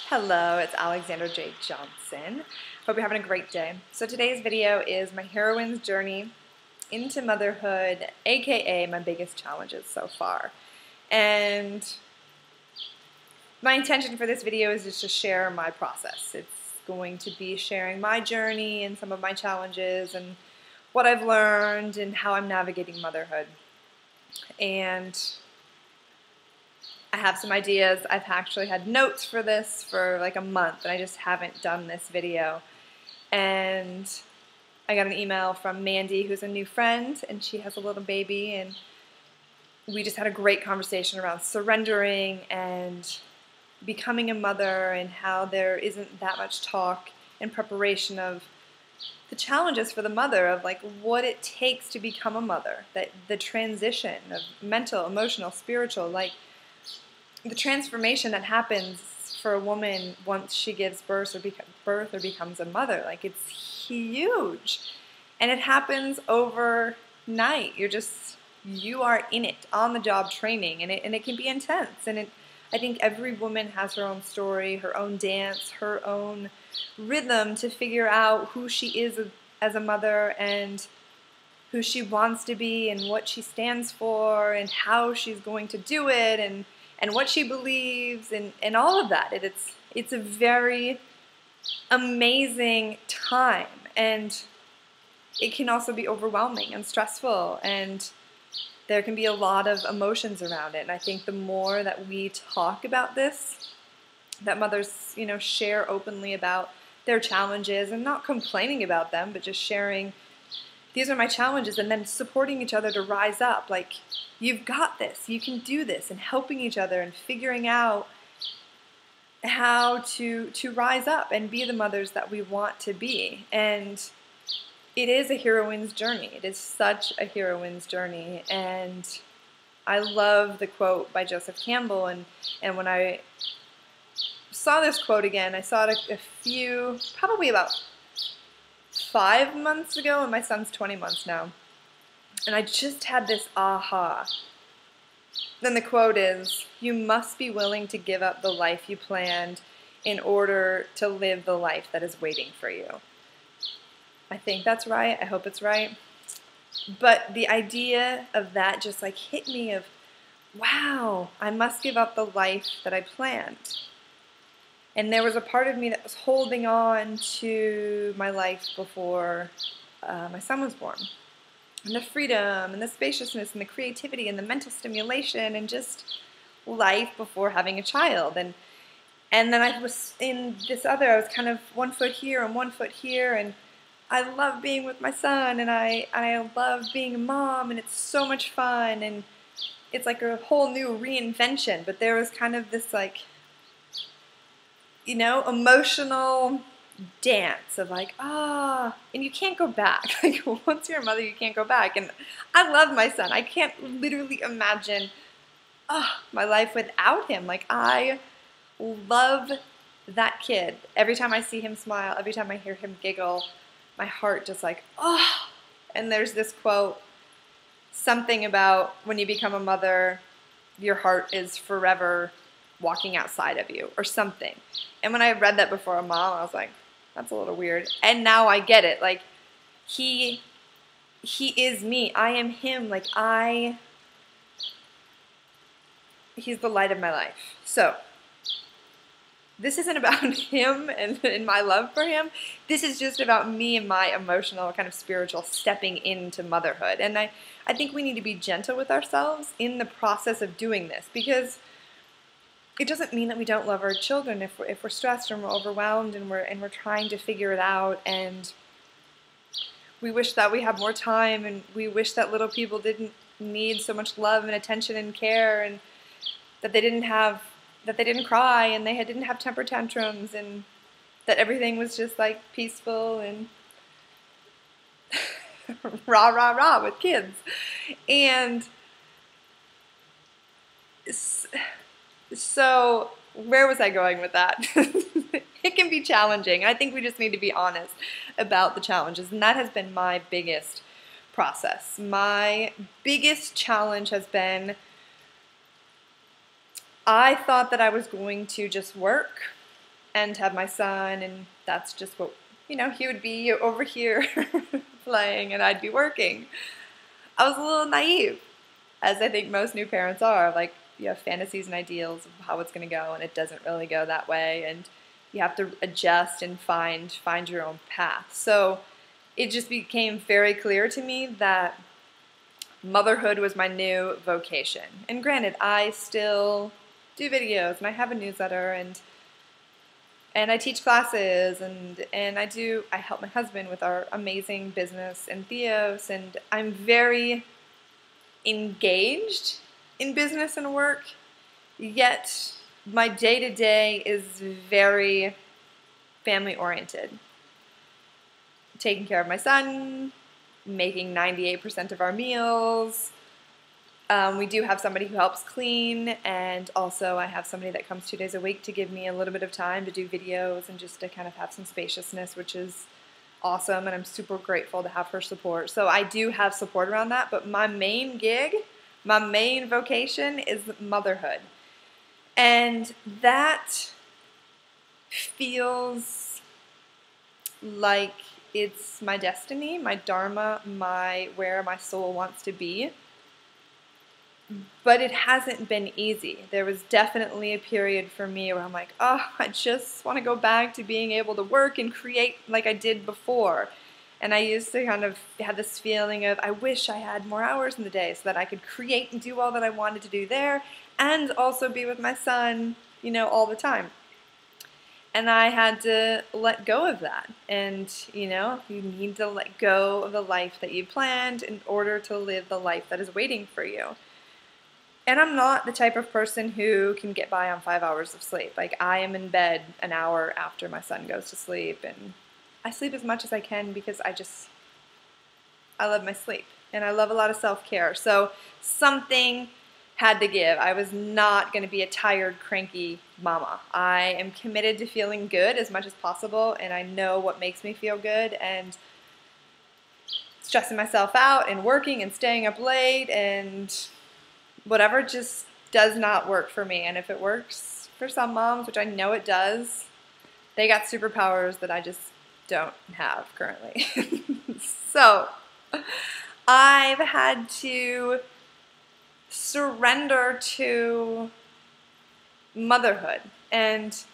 Hello, it's Alexandra J. Johnson. Hope you're having a great day. So today's video is my heroine's journey into motherhood, aka my biggest challenges so far. And my intention for this video is just to share my process. It's going to be sharing my journey and some of my challenges and what I've learned and how I'm navigating motherhood. And I have some ideas. I've actually had notes for this for like a month, and I just haven't done this video. And I got an email from Mandy, who's a new friend, and she has a little baby, and we just had a great conversation around surrendering and becoming a mother and how there isn't that much talk and preparation of the challenges for the mother, of like what it takes to become a mother, that the transition of mental, emotional, spiritual, like the transformation that happens for a woman once she gives birth or becomes a mother. Like, it's huge, and it happens overnight. You are in it, on the job training, and it can be intense. And I think every woman has her own story, her own dance, her own rhythm to figure out who she is as a mother and who she wants to be and what she stands for and how she's going to do it and what she believes and all of that. It's a very amazing time, and it can also be overwhelming and stressful, and there can be a lot of emotions around it. And I think the more that we talk about this, that mothers, share openly about their challenges and not complaining about them, but just sharing, these are my challenges, and then supporting each other to rise up. Like, you've got this, you can do this, and helping each other and figuring out how to rise up and be the mothers that we want to be. And it is a heroine's journey. It is such a heroine's journey. And I love the quote by Joseph Campbell. And when I saw this quote again, I saw it probably about 5 months ago, and my son's 20 months now. And I just had this aha. Then the quote is, "You must be willing to give up the life you planned in order to live the life that is waiting for you." I think that's right. I hope it's right. But the idea of that just like hit me of, wow, I must give up the life that I planned. And there was a part of me that was holding on to my life before my son was born. And the freedom and the spaciousness and the creativity and the mental stimulation and just life before having a child. And then I was in this other, I was kind of 1 foot here and 1 foot here, and I love being with my son, and I love being a mom, and it's so much fun, and it's like a whole new reinvention. But there was kind of this like, emotional dance of like, and you can't go back. Like, once you're a mother, you can't go back. And I love my son. I can't literally imagine my life without him. Like, I love that kid. Every time I see him smile, every time I hear him giggle, my heart just like, And there's this quote, something about when you become a mother, your heart is forever walking outside of you or something. And when I read that before a mom, I was like, that's a little weird. And now I get it. Like, he is me. I am him. Like, he's the light of my life. So this isn't about him and my love for him. This is just about me and my emotional, kind of spiritual stepping into motherhood. And I think we need to be gentle with ourselves in the process of doing this, because it doesn't mean that we don't love our children if we're stressed and we're overwhelmed and we're trying to figure it out, and we wish that we had more time, and we wish that little people didn't need so much love and attention and care, and that they didn't cry, and they didn't have temper tantrums, and that everything was just like peaceful and rah rah rah with kids. And so where was I going with that? It can be challenging. I think we just need to be honest about the challenges, and that has been my biggest process. My biggest challenge has been, I thought that I was going to just work and have my son, and that's just what, he would be over here playing and I'd be working. I was a little naive, as I think most new parents are. Like, you have fantasies and ideals of how it's going to go, and it doesn't really go that way, and you have to adjust and find your own path. So it just became very clear to me that motherhood was my new vocation. And granted, I still do videos, and I have a newsletter, and I teach classes, and I help my husband with our amazing business and Theos, and I'm very engaged in business and work, yet my day-to-day is very family-oriented. Taking care of my son, making 98% of our meals. We do have somebody who helps clean, and also I have somebody that comes 2 days a week to give me a little bit of time to do videos and just to kind of have some spaciousness, which is awesome, and I'm super grateful to have her support. So I do have support around that, but my main gig, my main vocation is motherhood. And that feels like it's my destiny, my dharma, where my soul wants to be. But it hasn't been easy. There was definitely a period for me where I'm like, oh, I just want to go back to being able to work and create like I did before. And I used to kind of have this feeling of, I wish I had more hours in the day so that I could create and do all that I wanted to do there, and also be with my son, all the time. And I had to let go of that. And, you need to let go of the life that you planned in order to live the life that is waiting for you. And I'm not the type of person who can get by on 5 hours of sleep. Like, I am in bed an hour after my son goes to sleep, and I sleep as much as I can because I love my sleep, and I love a lot of self-care. So something had to give. I was not going to be a tired, cranky mama. I am committed to feeling good as much as possible, and I know what makes me feel good, and stressing myself out and working and staying up late and whatever just does not work for me. And if it works for some moms, which I know it does, they got superpowers that I just don't have currently. So I've had to surrender to motherhood, and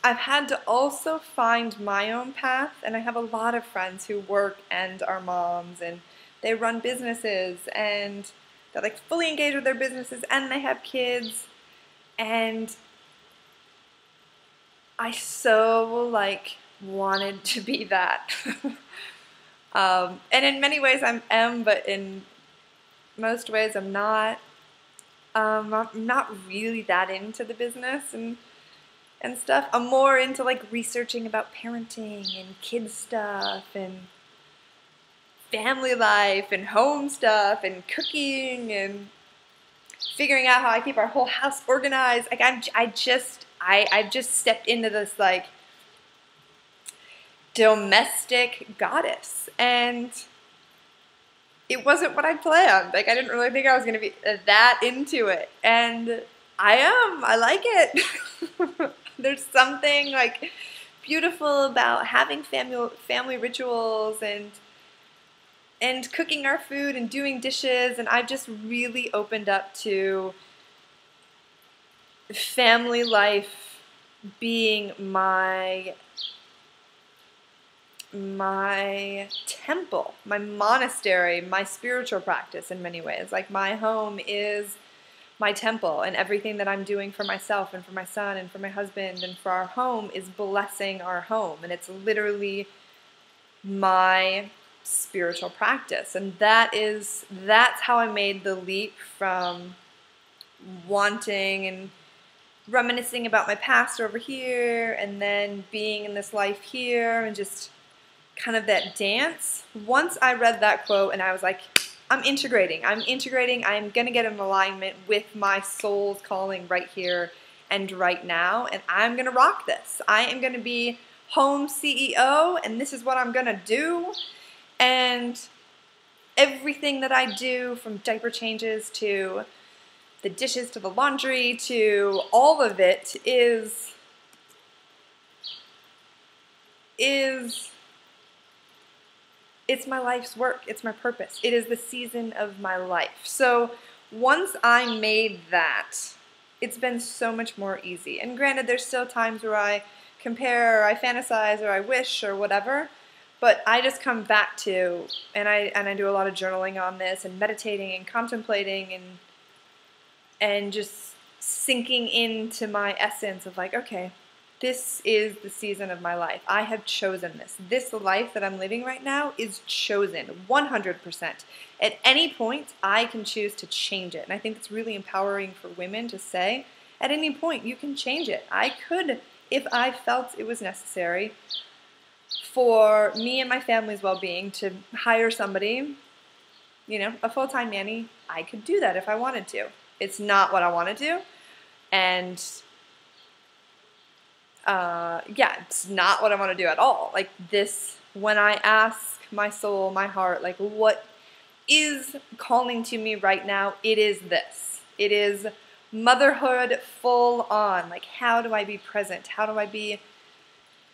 I've had to also find my own path. And I have a lot of friends who work and are moms, and they run businesses, and they're like fully engaged with their businesses, and they have kids, and I so wanted to be that. And in many ways I am, but in most ways I'm not. I'm not really that into the business and stuff. I'm more into researching about parenting and kids stuff and family life and home stuff and cooking and figuring out how I keep our whole house organized. I've just stepped into this domestic goddess, and it wasn't what I planned. I didn't really think I was going to be that into it, and I am. I like it. There's something beautiful about having family rituals and cooking our food and doing dishes, and I've just really opened up to family life being my temple, my monastery, my spiritual practice in many ways. My home is my temple, and everything that I'm doing for myself and for my son and for my husband and for our home is blessing our home, and it's literally my spiritual practice. And that's how I made the leap from wanting and reminiscing about my past over here and then being in this life here and just kind of that dance. Once I read that quote and I was like, I'm integrating, I'm going to get in alignment with my soul's calling right here and right now, and I'm going to rock this. I am going to be home CEO, and this is what I'm going to do. And everything that I do, from diaper changes to the dishes to the laundry to all of it, is it's my life's work. It's my purpose. It is the season of my life. So once I made that, it's been so much more easy. And granted, there's still times where I compare, or I fantasize, or I wish, or whatever. But I just come back to, and I do a lot of journaling on this, and meditating, and contemplating, and just sinking into my essence of like, okay, this is the season of my life. I have chosen this. This life that I'm living right now is chosen 100%. At any point, I can choose to change it. And I think it's really empowering for women to say, at any point, you can change it. I could, if I felt it was necessary for me and my family's well-being, to hire somebody, a full-time nanny. I could do that if I wanted to. It's not what I want to do. And it's not what I want to do at all. Like this, when I ask my soul, my heart, like what is calling to me right now, it is this. It is motherhood full on. Like, how do I be present? How do I be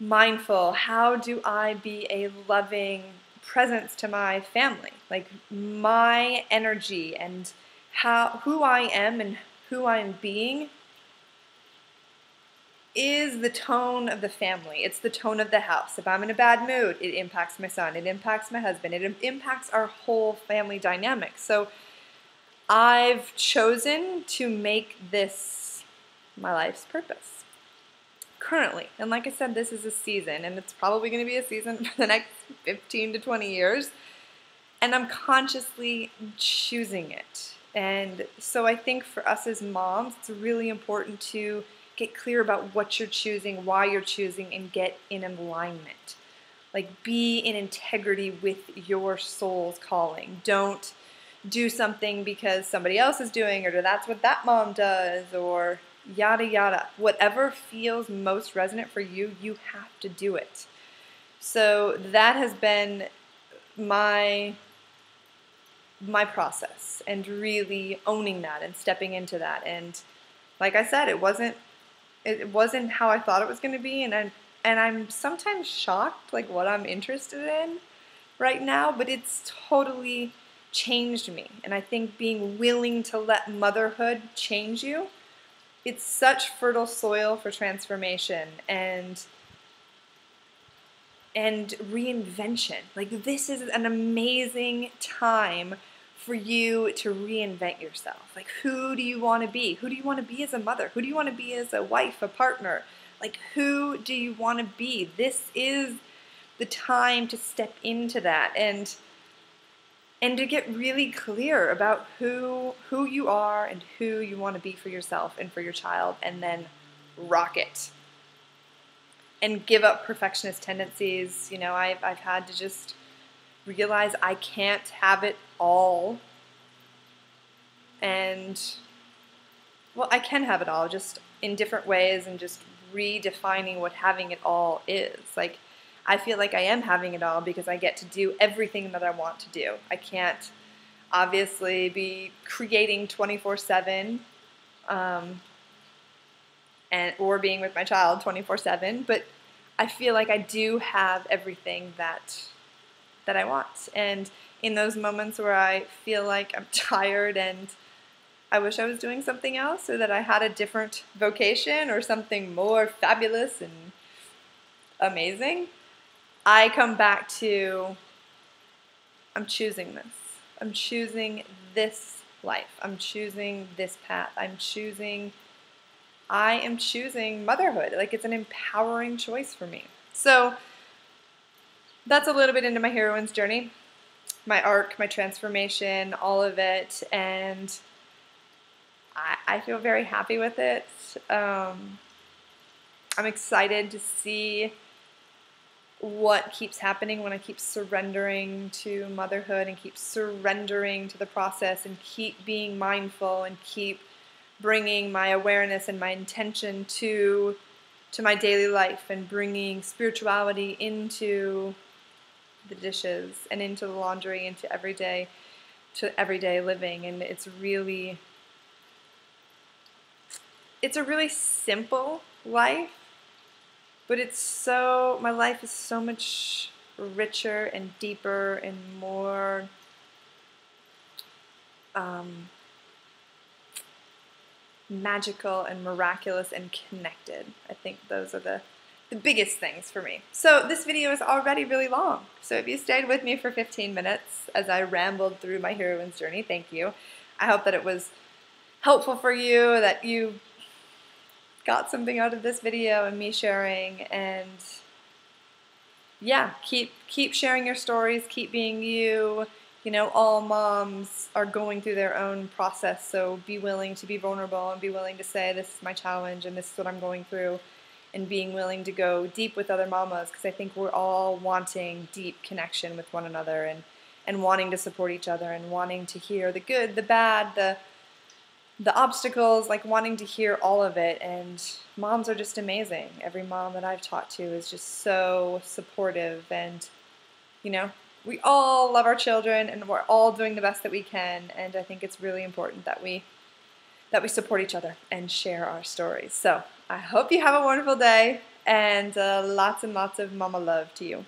mindful? How do I be a loving presence to my family? Like my energy and who I am and who I am being is the tone of the family. It's the tone of the house. If I'm in a bad mood, it impacts my son. It impacts my husband. It impacts our whole family dynamic. So I've chosen to make this my life's purpose currently. And like I said, this is a season, and it's probably going to be a season for the next 15 to 20 years. And I'm consciously choosing it. And so I think for us as moms, it's really important to get clear about what you're choosing, why you're choosing, and get in alignment. Like, be in integrity with your soul's calling. Don't do something because somebody else is doing it, or that's what that mom does, or yada yada. Whatever feels most resonant for you, you have to do it. So that has been my process, and really owning that and stepping into that. And like I said, it wasn't how I thought it was going to be, and I'm sometimes shocked like what I'm interested in right now, but it's totally changed me. And I think being willing to let motherhood change you, it's such fertile soil for transformation and reinvention. Like, this is an amazing time for you to reinvent yourself. Like, who do you want to be? Who do you want to be as a mother? Who do you want to be as a wife, a partner? Like, who do you want to be? This is the time to step into that and to get really clear about who you are and who you want to be for yourself and for your child, and then rock it. And give up perfectionist tendencies. I've had to just realize I can't have it all. And, well, I can have it all, just in different ways, and just redefining what having it all is. Like, I feel like I am having it all because I get to do everything that I want to do. I can't obviously be creating 24/7 or being with my child 24/7, but I feel like I do have everything that I want. And in those moments where I feel like I'm tired and I wish I was doing something else, or that I had a different vocation or something more fabulous and amazing, I come back to, I'm choosing this. I'm choosing this life. I'm choosing this path. I am choosing motherhood. Like, it's an empowering choice for me. So that's a little bit into my heroine's journey, my arc, my transformation, all of it. And I feel very happy with it. I'm excited to see what keeps happening when I keep surrendering to motherhood and keep surrendering to the process and keep being mindful and keep bringing my awareness and my intention to my daily life, and bringing spirituality into the dishes and into the laundry, into everyday living. And it's a really simple life, But my life is so much richer and deeper and more magical and miraculous and connected. I think those are the biggest things for me. So this video is already really long. So if you stayed with me for 15 minutes as I rambled through my heroine's journey, thank you. I hope that it was helpful for you, that you got something out of this video and me sharing, and yeah, keep sharing your stories, keep being you. You know, all moms are going through their own process, so be willing to be vulnerable and be willing to say, this is my challenge and this is what I'm going through, and being willing to go deep with other mamas, because I think we're all wanting deep connection with one another, and wanting to support each other, and wanting to hear the good, the bad, the obstacles, like wanting to hear all of it. And moms are just amazing. Every mom that I've talked to is just so supportive, and you know, we all love our children and we're all doing the best that we can, and I think it's really important that we support each other and share our stories. So I hope you have a wonderful day, and lots and lots of mama love to you.